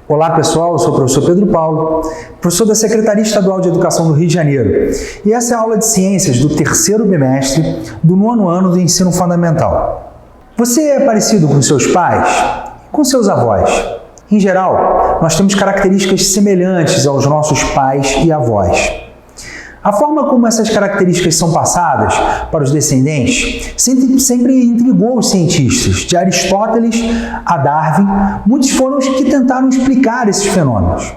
Olá pessoal, eu sou o professor Pedro Paulo, professor da Secretaria Estadual de Educação do Rio de Janeiro, e essa é a aula de Ciências do terceiro bimestre do 9º ano do Ensino Fundamental. Você é parecido com seus pais e com seus avós? Em geral, nós temos características semelhantes aos nossos pais e avós. A forma como essas características são passadas para os descendentes sempre intrigou os cientistas. De Aristóteles a Darwin, muitos foram os que tentaram explicar esses fenômenos.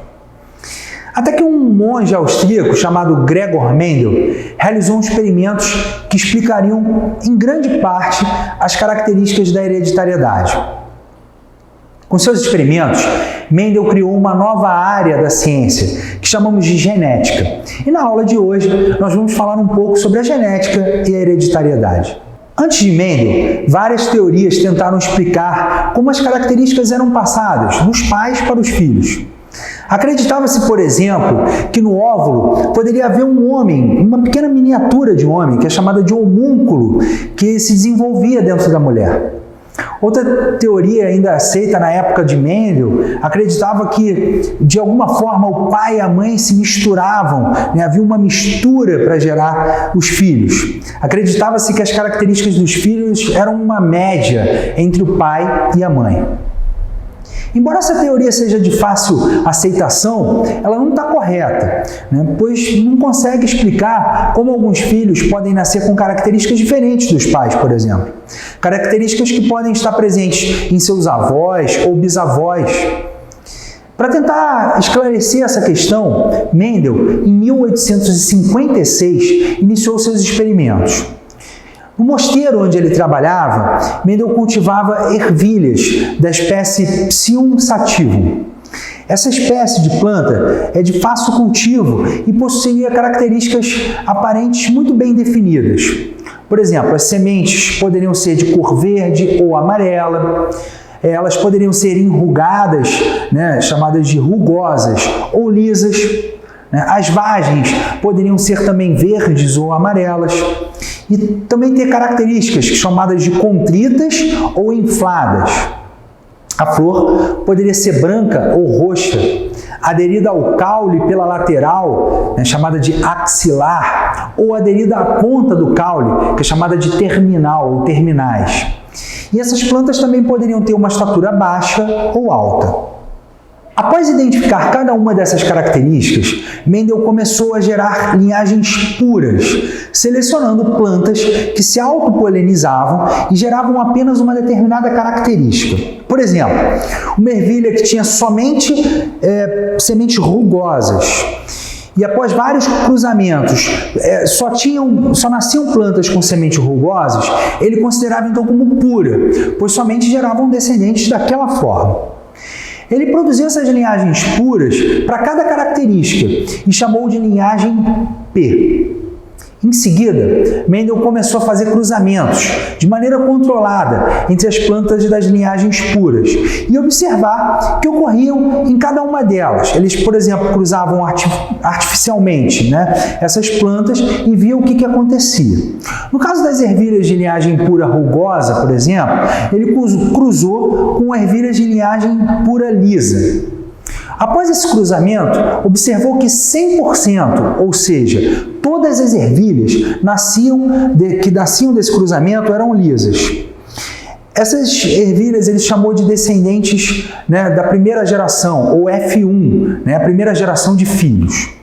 Até que um monge austríaco chamado Gregor Mendel realizou experimentos que explicariam, em grande parte, as características da hereditariedade. Com seus experimentos, Mendel criou uma nova área da ciência, que chamamos de genética. E na aula de hoje, nós vamos falar um pouco sobre a genética e a hereditariedade. Antes de Mendel, várias teorias tentaram explicar como as características eram passadas dos pais para os filhos. Acreditava-se, por exemplo, que no óvulo poderia haver um homem, uma pequena miniatura de homem, que é chamada de homúnculo, que se desenvolvia dentro da mulher. Outra teoria ainda aceita na época de Mendel acreditava que, de alguma forma, o pai e a mãe se misturavam, havia uma mistura para gerar os filhos. Acreditava-se que as características dos filhos eram uma média entre o pai e a mãe. Embora essa teoria seja de fácil aceitação, ela não está correta, pois não consegue explicar como alguns filhos podem nascer com características diferentes dos pais, por exemplo. Características que podem estar presentes em seus avós ou bisavós. Para tentar esclarecer essa questão, Mendel, em 1856, iniciou seus experimentos. No mosteiro onde ele trabalhava, Mendel cultivava ervilhas da espécie Psyllum sativum. Essa espécie de planta é de fácil cultivo e possuía características aparentes muito bem definidas. Por exemplo, as sementes poderiam ser de cor verde ou amarela, elas poderiam ser enrugadas, chamadas de rugosas, ou lisas. As vagens poderiam ser também verdes ou amarelas. E também ter características chamadas de contritas ou infladas. A flor poderia ser branca ou roxa, aderida ao caule pela lateral, chamada de axilar, ou aderida à ponta do caule, que é chamada de terminal ou terminais. E essas plantas também poderiam ter uma estatura baixa ou alta. Após identificar cada uma dessas características, Mendel começou a gerar linhagens puras, selecionando plantas que se autopolinizavam e geravam apenas uma determinada característica. Por exemplo, uma ervilha que tinha somente sementes rugosas. E após vários cruzamentos, só nasciam plantas com sementes rugosas, ele considerava então como pura, pois somente geravam descendentes daquela forma. Ele produziu essas linhagens puras para cada característica e chamou de linhagem P. Em seguida, Mendel começou a fazer cruzamentos de maneira controlada entre as plantas das linhagens puras e observar o que ocorriam em cada uma delas. Eles, por exemplo, cruzavam artificialmente essas plantas e viam o que acontecia. No caso das ervilhas de linhagem pura rugosa, por exemplo, ele cruzou com ervilhas de linhagem pura lisa. Após esse cruzamento, observou que 100%, ou seja, todas as ervilhas que nasciam desse cruzamento eram lisas. Essas ervilhas ele chamou de descendentes da primeira geração, ou F1, a primeira geração de filhos.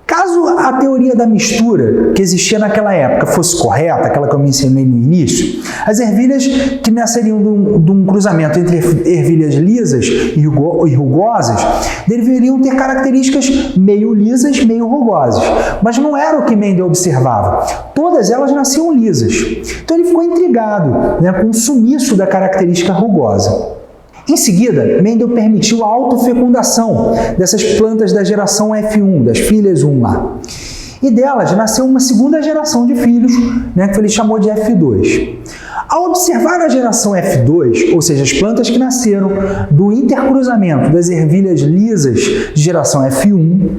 Caso a teoria da mistura que existia naquela época fosse correta, aquela que eu mencionei no início, as ervilhas que nasceriam de um cruzamento entre ervilhas lisas e rugosas deveriam ter características meio lisas, meio rugosas. Mas não era o que Mendel observava. Todas elas nasciam lisas. Então ele ficou intrigado com o sumiço da característica rugosa. Em seguida, Mendel permitiu a autofecundação dessas plantas da geração F1, das filhas 1 lá. E delas nasceu uma segunda geração de filhos, que ele chamou de F2. Ao observar a geração F2, ou seja, as plantas que nasceram do intercruzamento das ervilhas lisas de geração F1,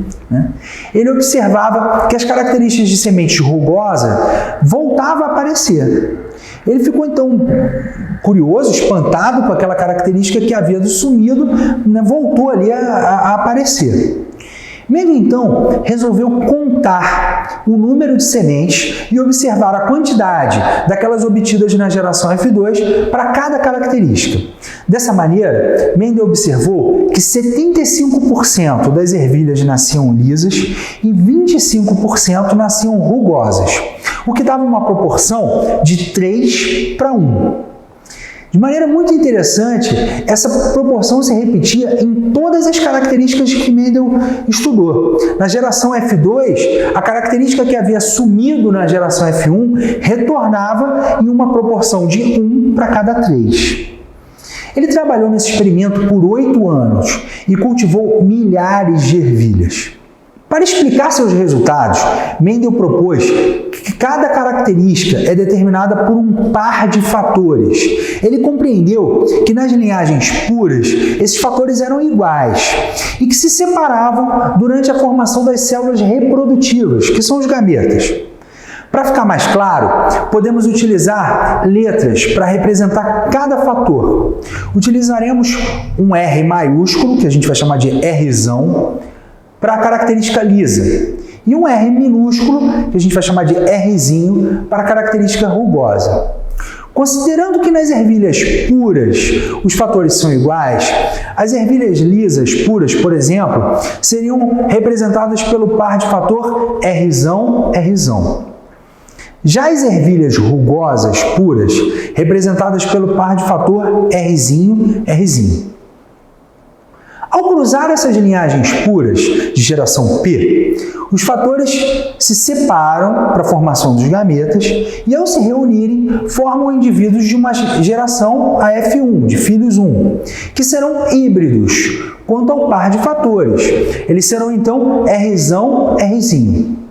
ele observava que as características de semente rugosa voltavam a aparecer. Ele ficou então curioso, espantado com aquela característica que havia sumido, né, voltou ali a aparecer. Mendel então resolveu contar o número de sementes e observar a quantidade daquelas obtidas na geração F2 para cada característica. Dessa maneira, Mendel observou que 75% das ervilhas nasciam lisas e 25% nasciam rugosas, o que dava uma proporção de 3:1. De maneira muito interessante, essa proporção se repetia em todas as características que Mendel estudou. Na geração F2, a característica que havia sumido na geração F1 retornava em uma proporção de 1 para cada 3. Ele trabalhou nesse experimento por 8 anos e cultivou milhares de ervilhas. Para explicar seus resultados, Mendel propôs que cada característica é determinada por um par de fatores. Ele compreendeu que nas linhagens puras, esses fatores eram iguais e que se separavam durante a formação das células reprodutivas, que são os gametas. Para ficar mais claro, podemos utilizar letras para representar cada fator. Utilizaremos um R maiúsculo, que a gente vai chamar de Rzão, para a característica lisa, e um R minúsculo, que a gente vai chamar de Rzinho, para a característica rugosa. Considerando que nas ervilhas puras os fatores são iguais, as ervilhas lisas puras, por exemplo, seriam representadas pelo par de fator Rzão, Rzão. Já as ervilhas rugosas puras, representadas pelo par de fator Rzinho, Rzinho. Ao cruzar essas linhagens puras de geração P, os fatores se separam para a formação dos gametas e, ao se reunirem, formam indivíduos de uma geração a F1, de filhos 1, que serão híbridos quanto ao par de fatores. Eles serão, então, Rzão, Rzinho.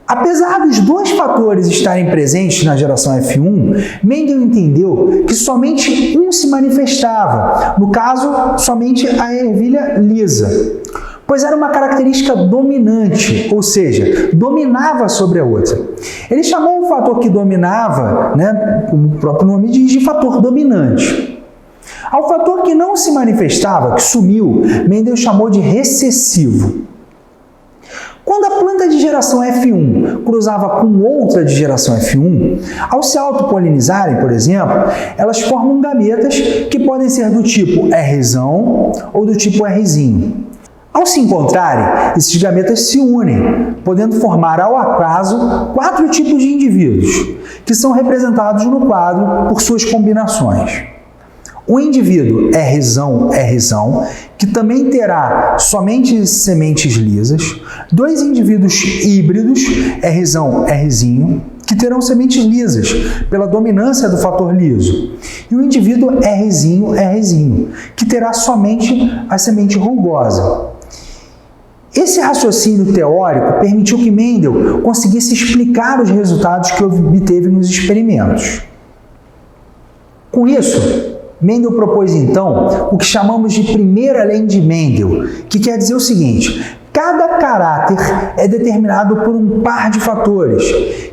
Apesar dos dois fatores estarem presentes na geração F1, Mendel entendeu que somente um se manifestava, no caso, somente a ervilha lisa, pois era uma característica dominante, ou seja, dominava sobre a outra. Ele chamou o fator que dominava, né, como o próprio nome diz, de fator dominante. Ao fator que não se manifestava, que sumiu, Mendel chamou de recessivo. Quando a planta de geração F1 cruzava com outra de geração F1, ao se autopolinizarem, por exemplo, elas formam gametas que podem ser do tipo Rzão ou do tipo Rzinho. Ao se encontrarem, esses gametas se unem, podendo formar ao acaso 4 tipos de indivíduos, que são representados no quadro por suas combinações. O indivíduo Rzão, Rzão, que também terá somente sementes lisas, 2 indivíduos híbridos, Rzão, Rzinho, que terão sementes lisas, pela dominância do fator liso, e o indivíduo Rzinho, Rzinho, que terá somente a semente rugosa. Esse raciocínio teórico permitiu que Mendel conseguisse explicar os resultados que obteve nos experimentos. Com isso, Mendel propôs, então, o que chamamos de primeira lei de Mendel, que quer dizer o seguinte: cada caráter é determinado por um par de fatores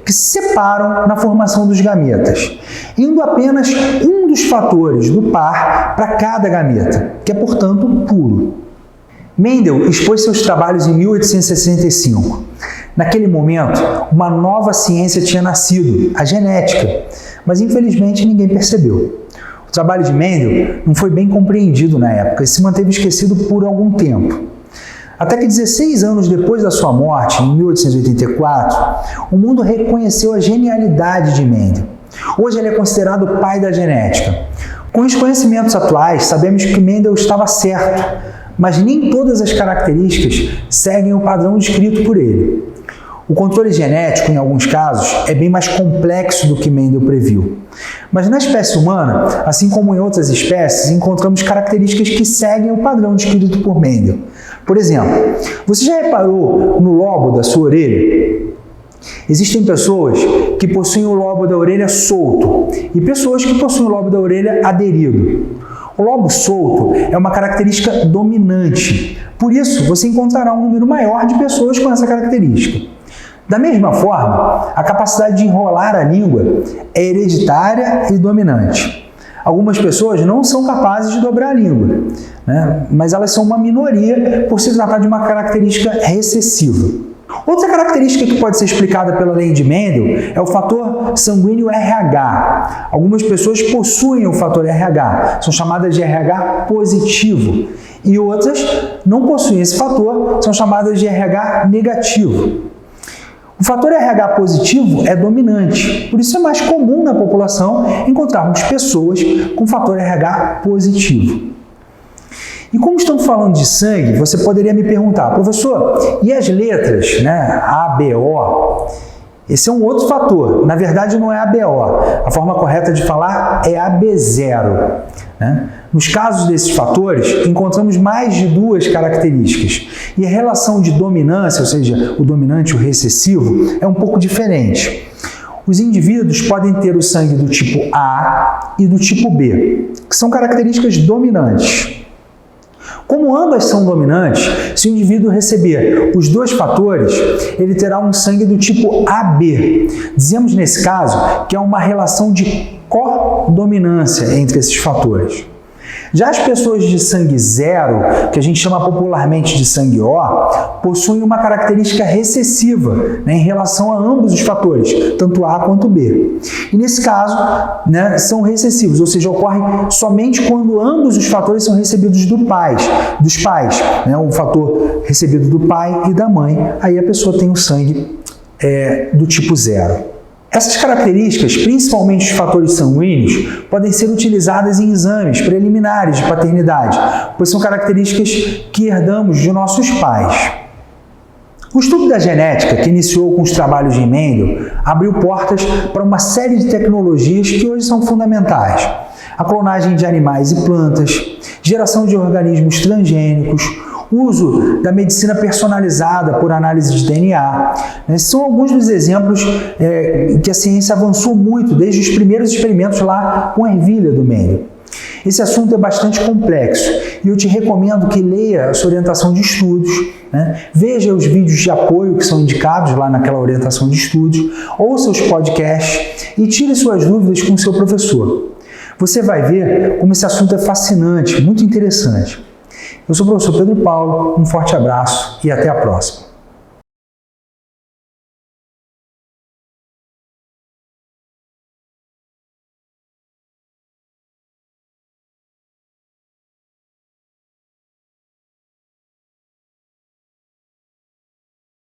que se separam na formação dos gametas, indo apenas um dos fatores do par para cada gameta, que é, portanto, puro. Mendel expôs seus trabalhos em 1865. Naquele momento, uma nova ciência tinha nascido, a genética, mas infelizmente ninguém percebeu. O trabalho de Mendel não foi bem compreendido na época e se manteve esquecido por algum tempo. Até que 16 anos depois da sua morte, em 1884, o mundo reconheceu a genialidade de Mendel. Hoje ele é considerado o pai da genética. Com os conhecimentos atuais, sabemos que Mendel estava certo, mas nem todas as características seguem o padrão descrito por ele. O controle genético, em alguns casos, é bem mais complexo do que Mendel previu. Mas na espécie humana, assim como em outras espécies, encontramos características que seguem o padrão descrito por Mendel. Por exemplo, você já reparou no lobo da sua orelha? Existem pessoas que possuem o lobo da orelha solto e pessoas que possuem o lobo da orelha aderido. O lobo solto é uma característica dominante, por isso você encontrará um número maior de pessoas com essa característica. Da mesma forma, a capacidade de enrolar a língua é hereditária e dominante. Algumas pessoas não são capazes de dobrar a língua, né? Mas elas são uma minoria por se tratar de uma característica recessiva. Outra característica que pode ser explicada pela lei de Mendel é o fator sanguíneo RH. Algumas pessoas possuem o fator RH, são chamadas de RH positivo, e outras não possuem esse fator, são chamadas de RH negativo. O fator RH positivo é dominante, por isso é mais comum na população encontrarmos pessoas com fator RH positivo. E como estamos falando de sangue, você poderia me perguntar, professor, e as letras, né, ABO? Esse é um outro fator, na verdade não é ABO, a forma correta de falar é AB0. Né? Nos casos desses fatores, encontramos mais de duas características, e a relação de dominância, ou seja, o dominante e o recessivo, é um pouco diferente. Os indivíduos podem ter o sangue do tipo A e do tipo B, que são características dominantes. Como ambas são dominantes, se o indivíduo receber os dois fatores, ele terá um sangue do tipo AB. Dizemos nesse caso que é uma relação de codominância entre esses fatores. Já as pessoas de sangue zero, que a gente chama popularmente de sangue O, possuem uma característica recessiva, né, em relação a ambos os fatores, tanto A quanto B. E nesse caso, né, são recessivos, ou seja, ocorre somente quando ambos os fatores são recebidos dos pais, né, o fator recebido do pai e da mãe, aí a pessoa tem o sangue do tipo zero. Essas características, principalmente os fatores sanguíneos, podem ser utilizadas em exames preliminares de paternidade, pois são características que herdamos de nossos pais. O estudo da genética, que iniciou com os trabalhos de Mendel, abriu portas para uma série de tecnologias que hoje são fundamentais. A clonagem de animais e plantas, geração de organismos transgênicos, uso da medicina personalizada por análise de DNA. Esses são alguns dos exemplos que a ciência avançou muito desde os primeiros experimentos lá com a ervilha do Mendel. Esse assunto é bastante complexo e eu te recomendo que leia a sua orientação de estudos, né? Veja os vídeos de apoio que são indicados lá naquela orientação de estudos, ouça os podcasts e tire suas dúvidas com o seu professor. Você vai ver como esse assunto é fascinante, muito interessante. Eu sou o professor Pedro Paulo, um forte abraço e até a próxima.